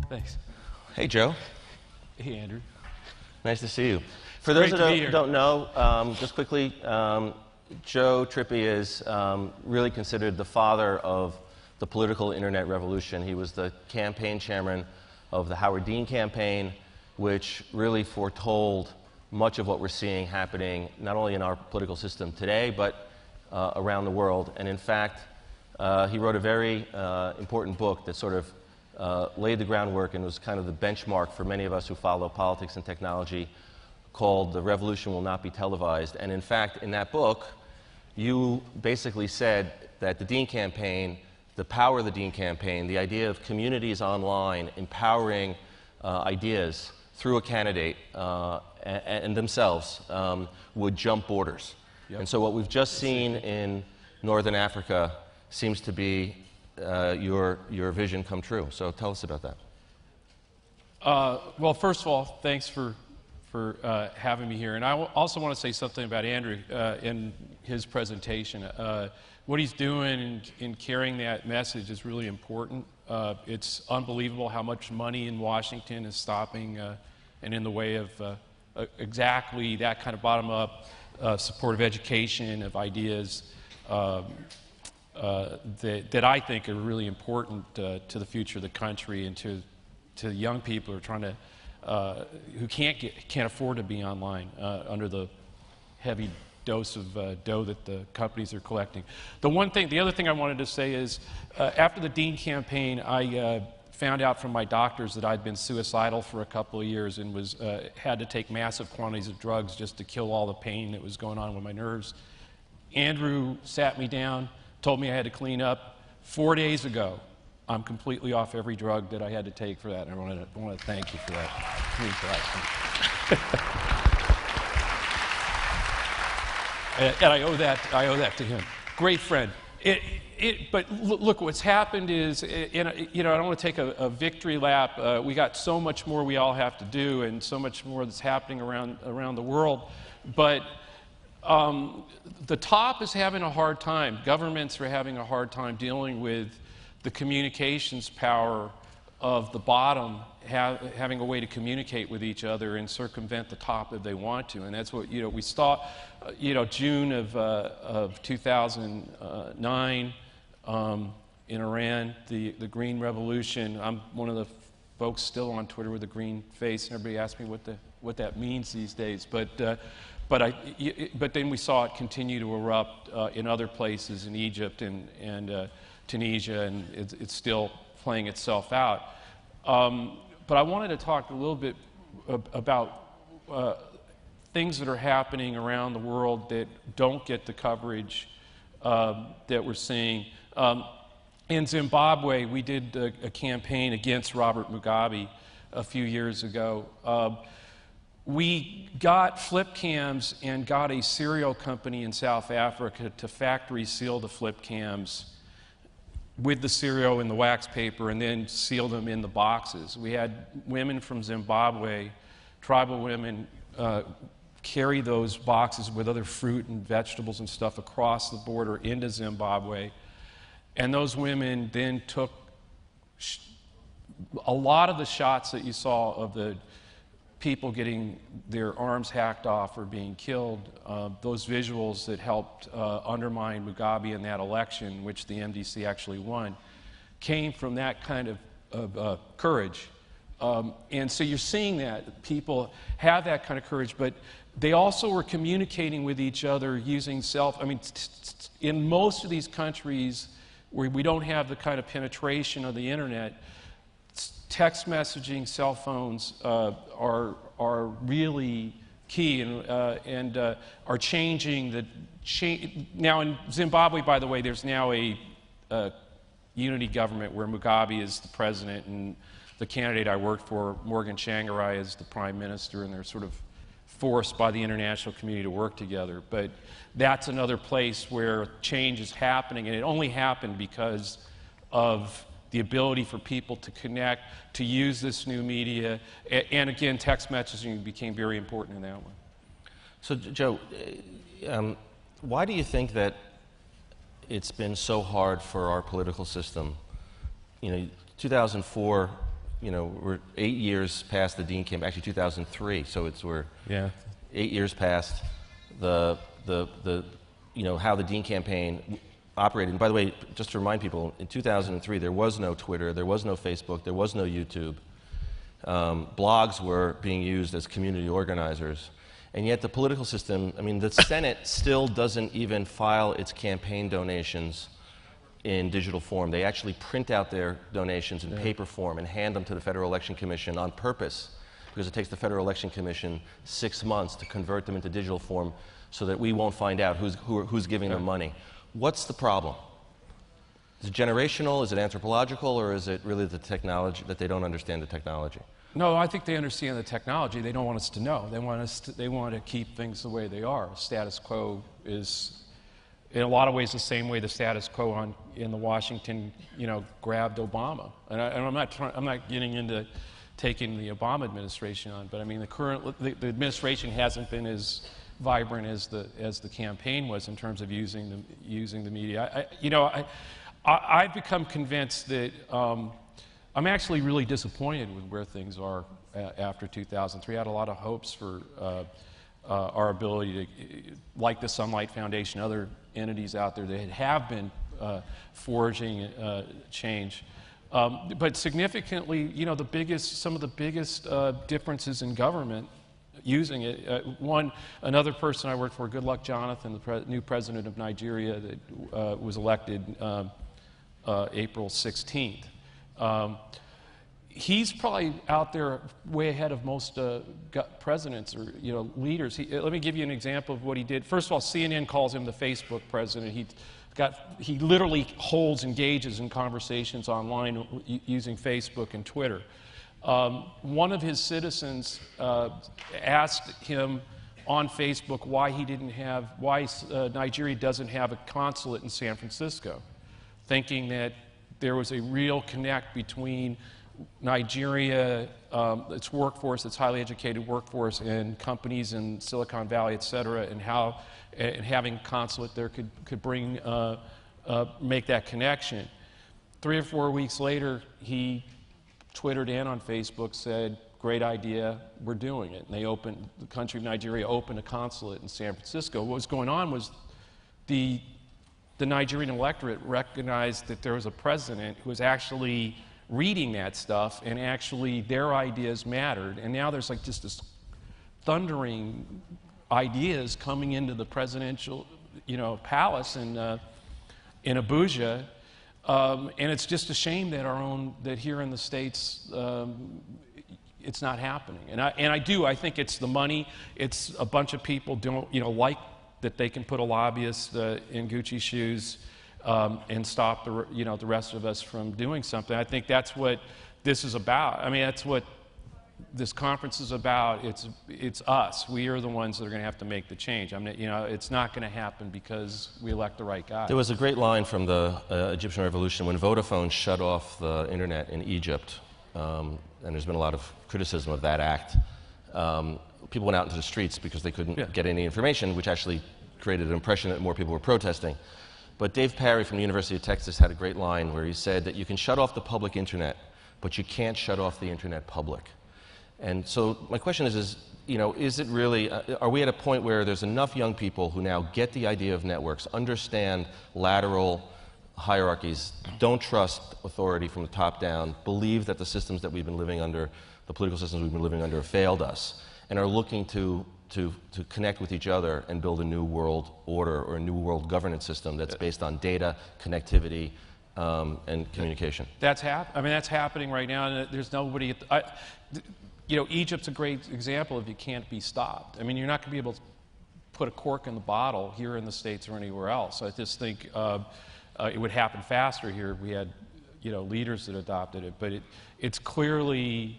Thanks. Hey, Joe. Hey, Andrew. Nice to see you. For those that don't know, just quickly, Joe Trippi is really considered the father of the political internet revolution. He was the campaign chairman of the Howard Dean campaign, which really foretold much of what we're seeing happening not only in our political system today, but around the world. And in fact, he wrote a very important book that sort of laid the groundwork and was kind of the benchmark for many of us who follow politics and technology, called The Revolution Will Not Be Televised. And in fact, in that book, you basically said that the Dean campaign, the power of the Dean campaign, the idea of communities online empowering ideas through a candidate and themselves would jump borders. Yep. And so what we've just seen in Northern Africa seems to be your vision come true. So tell us about that. Well, first of all, thanks for having me here. And I also want to say something about Andrew in his presentation. What he's doing in carrying that message is really important. It's unbelievable how much money in Washington is stopping and in the way of exactly that kind of bottom-up support of education, of ideas that I think are really important to the future of the country and to young people who are trying to who can't afford to be online under the heavy dose of dough that the companies are collecting. The other thing I wanted to say is, after the Dean campaign, I found out from my doctors that I'd been suicidal for a couple of years and had to take massive quantities of drugs just to kill all the pain that was going on with my nerves. Andrew sat me down, told me I had to clean up. 4 days ago, I'm completely off every drug that I had to take for that, and I want to thank you for that. And I owe that to him. Great friend. But look, what's happened is, I don't want to take a victory lap. We got so much more we all have to do, and so much more that's happening around the world. But the top is having a hard time. Governments are having a hard time dealing with the communications power of the bottom, having a way to communicate with each other and circumvent the top if they want to. And that's what we saw. June of 2009 in Iran, the Green Revolution. I'm one of the folks still on Twitter with a green face, and everybody asks me what that means these days. But then we saw it continue to erupt in other places, in Egypt and Tunisia, and it's still playing itself out. But I wanted to talk a little bit about things that are happening around the world that don't get the coverage that we're seeing. In Zimbabwe, we did a campaign against Robert Mugabe a few years ago. We got flip cams and got a cereal company in South Africa to factory seal the flip cams with the cereal in the wax paper and then seal them in the boxes. We had women from Zimbabwe, tribal women, carry those boxes with other fruit and vegetables and stuff across the border into Zimbabwe. And those women then took a lot of the shots that you saw of the people getting their arms hacked off or being killed, those visuals that helped undermine Mugabe in that election, which the MDC actually won, came from that kind of courage. And so you're seeing that people have that kind of courage, but they also were communicating with each other using in most of these countries where we don't have the kind of penetration of the internet, text messaging, cell phones are really key and are changing now in Zimbabwe, by the way, there's now a unity government where Mugabe is the president and the candidate I worked for, Morgan Tsvangirai, is the prime minister, and they're sort of forced by the international community to work together. But that's another place where change is happening, and it only happened because of the ability for people to connect, to use this new media, and again, text messaging became very important in that one. So, Joe, why do you think that it's been so hard for our political system? 2004, we're 8 years past the Dean campaign. Actually, 2003. So we're 8 years past how the Dean campaign operated. And by the way, just to remind people, in 2003 there was no Twitter, there was no Facebook, there was no YouTube. Blogs were being used as community organizers. And yet the political system, the Senate still doesn't even file its campaign donations in digital form. They actually print out their donations in paper form and hand them to the Federal Election Commission on purpose, because it takes the Federal Election Commission 6 months to convert them into digital form so that we won't find out who's giving them money. What's the problem? Is it generational, is it anthropological, or is it really the technology, that they don't understand the technology? No, I think they understand the technology. They don't want us to know. They want to keep things the way they are. Status quo is, in a lot of ways, the same way the status quo in the Washington, grabbed Obama. And I'm not getting into taking the Obama administration on, but the administration hasn't been as vibrant as the campaign was in terms of using the media. I've become convinced that I'm actually really disappointed with where things are after 2003. I had a lot of hopes for our ability to, like the Sunlight Foundation, other entities out there that have been forging change. But significantly, some of the biggest differences in government using it. Another person I worked for, Goodluck Jonathan, the new president of Nigeria, that was elected April 16th. He's probably out there way ahead of most presidents or leaders. Let me give you an example of what he did. First of all, CNN calls him the Facebook president. He literally engages in conversations online using Facebook and Twitter. One of his citizens asked him on Facebook why Nigeria doesn't have a consulate in San Francisco, thinking that there was a real connect between Nigeria, its workforce, its highly educated workforce, and companies in Silicon Valley, et cetera, and how having a consulate there could make that connection. 3 or 4 weeks later, he Twittered in on Facebook, said, great idea, we're doing it. And the country of Nigeria opened a consulate in San Francisco. What was going on was the Nigerian electorate recognized that there was a president who was actually reading that stuff, and actually their ideas mattered. And now there's like just this thundering ideas coming into the presidential, palace in Abuja. And it's just a shame that here in the States, it's not happening. And I think it's the money. It's a bunch of people like that they can put a lobbyist in Gucci shoes and stop the rest of us from doing something. I think that's what this is about. That's what this conference is about. It's us. We are the ones that are going to have to make the change. It's not going to happen because we elect the right guy. There was a great line from the Egyptian Revolution when Vodafone shut off the internet in Egypt, and there's been a lot of criticism of that act. People went out into the streets because they couldn't get any information, which actually created an impression that more people were protesting. But Dave Parry from the University of Texas had a great line where he said that you can shut off the public internet, but you can't shut off the internet public. And so my question is it really, are we at a point where there's enough young people who now get the idea of networks, understand lateral hierarchies, don't trust authority from the top down, believe that the systems that we've been living under, the political systems we've been living under, have failed us, and are looking to connect with each other and build a new world order or a new world governance system that's based on data, connectivity, and communication? That's happening right now, and there's nobody. Egypt's a great example of you can't be stopped. You're not going to be able to put a cork in the bottle here in the States or anywhere else. I just think it would happen faster here if we had, leaders that adopted it. But it's clearly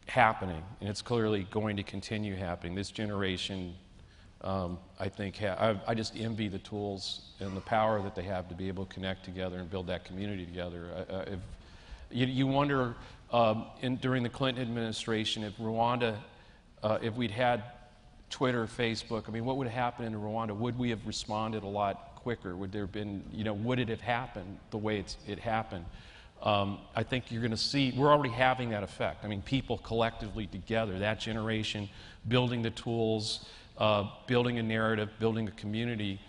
happening, and it's clearly going to continue happening. This generation, I think, I just envy the tools and the power that they have to be able to connect together and build that community together. You wonder, during the Clinton administration, if Rwanda, if we'd had Twitter, Facebook. I mean, what would have happened in Rwanda? Would we have responded a lot quicker? Would there have been, would it have happened the way it happened? I think you're going to see, we're already having that effect. I mean, people collectively together, that generation, building the tools, building a narrative, building a community,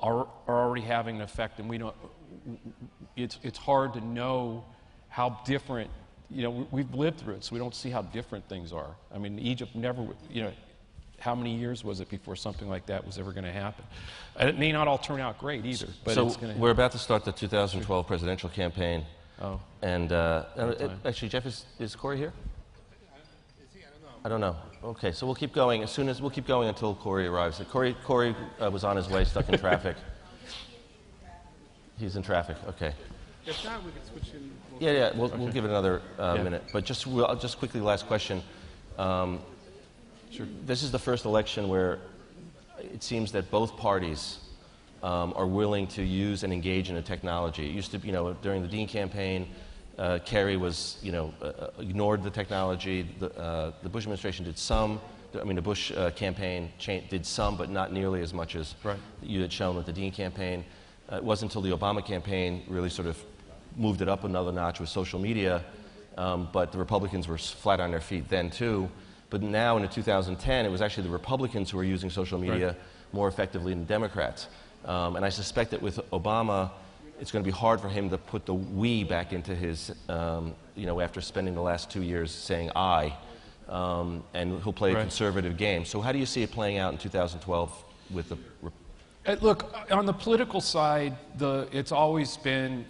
are already having an effect, and we don't. It's hard to know how different. We've lived through it, so we don't see how different things are. I mean, Egypt never. How many years was it before something like that was ever going to happen? It may not all turn out great either. But so it's going to we're about to start the 2012 presidential campaign. Oh. And actually, Jeff, is Corey here? I don't know. Okay, so we'll keep going. We'll keep going until Corey arrives. Corey was on his way, stuck in traffic. He's in traffic. Okay. If not, we can switch in. Yeah. We'll give it another minute. But just quickly, last question. Sure. This is the first election where it seems that both parties are willing to use and engage in a technology. It used to be, during the Dean campaign, Kerry was, ignored the technology. The Bush administration did some. The Bush campaign did some, but not nearly as much as you had shown with the Dean campaign. It wasn't until the Obama campaign really sort of moved it up another notch with social media, but the Republicans were flat on their feet then too. But now in 2010, it was actually the Republicans who were using social media more effectively than Democrats. And I suspect that with Obama, it's going to be hard for him to put the we back into his, after spending the last 2 years saying I, and he'll play a conservative game. So how do you see it playing out in 2012 with the... Look, on the political side, it's always been,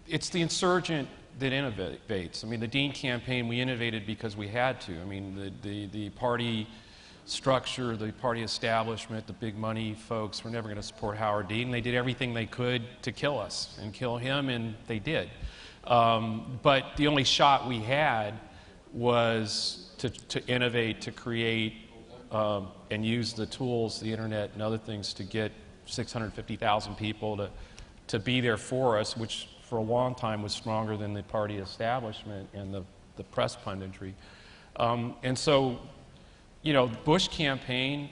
it's the insurgent that innovates. I mean, the Dean campaign, we innovated because we had to. I mean, the party structure, the party establishment, the big money folks were never going to support Howard Dean. They did everything they could to kill us and kill him, and they did. But the only shot we had was to innovate, to create, and use the tools, the internet and other things to get 650,000 people to be there for us, which for a long time was stronger than the party establishment and the press punditry. And so, the Bush campaign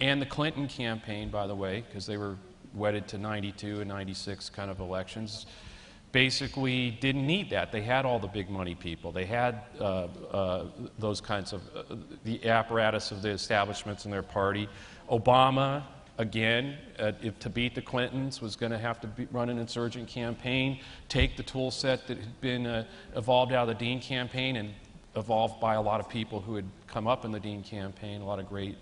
and the Clinton campaign, by the way, because they were wedded to 92 and 96 kind of elections, basically didn't need that. They had all the big money people. They had those kinds of, the apparatus of the establishments in their party. Obama, again, to beat the Clintons, was going to have to run an insurgent campaign, take the tool set that had been evolved out of the Dean campaign and evolved by a lot of people who had come up in the Dean campaign, a lot of great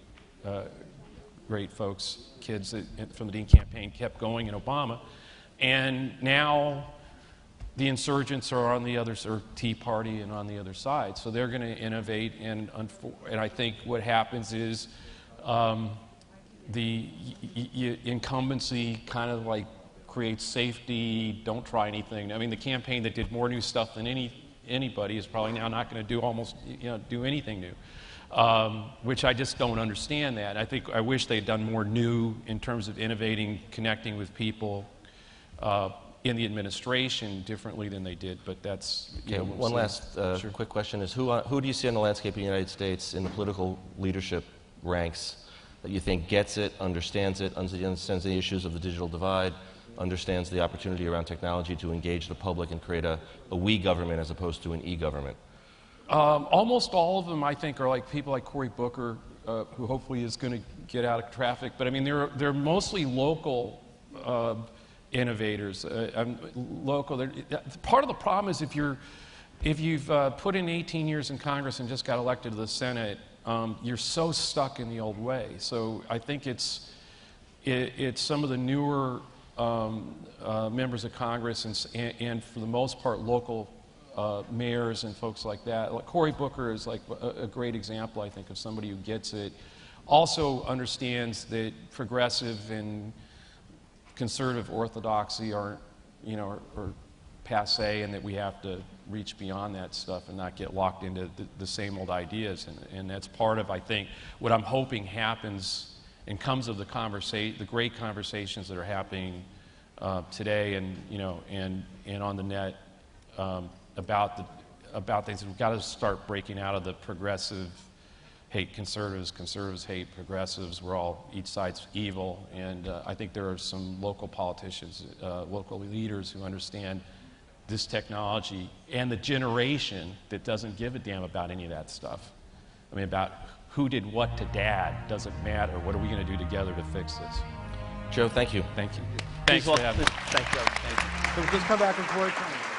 folks, kids from the Dean campaign kept going in Obama. And now the insurgents are on the other, or Tea Party and on the other side. So they're going to innovate, and I think what happens is the incumbency kind of like creates safety, don't try anything. I mean, the campaign that did more new stuff than anybody is probably now not going to do anything new, which I just don't understand that. I wish they'd done more new in terms of innovating, connecting with people in the administration differently than they did, but that's... Okay, one last quick question is, who do you see on the landscape of the United States in the political leadership ranks that you think gets it, understands the issues of the digital divide, understands the opportunity around technology to engage the public and create a we government as opposed to an e-government? Almost all of them, I think, are like people like Cory Booker, who hopefully is going to get out of traffic. But I mean, they're mostly local innovators. Local. Part of the problem is if you've put in 18 years in Congress and just got elected to the Senate, you're so stuck in the old way. So I think it's some of the newer members of Congress and for the most part local mayors and folks like that. Like Cory Booker is like a great example, I think, of somebody who gets it. Also understands that progressive and conservative orthodoxy aren't, are passe, and that we have to reach beyond that stuff and not get locked into the same old ideas. And that's part of, I think, what I'm hoping happens and comes of the great conversations that are happening today and, and on the net about things. We've got to start breaking out of the progressive hate conservatives, conservatives hate progressives. We're all, each side's evil. And I think there are some local politicians, local leaders who understand this technology and the generation that doesn't give a damn about any of that stuff. I mean, about who did what to dad doesn't matter. What are we going to do together to fix this? Joe, thank you. Thank you. Thanks for having me. Thank you. So just come back in 4 times.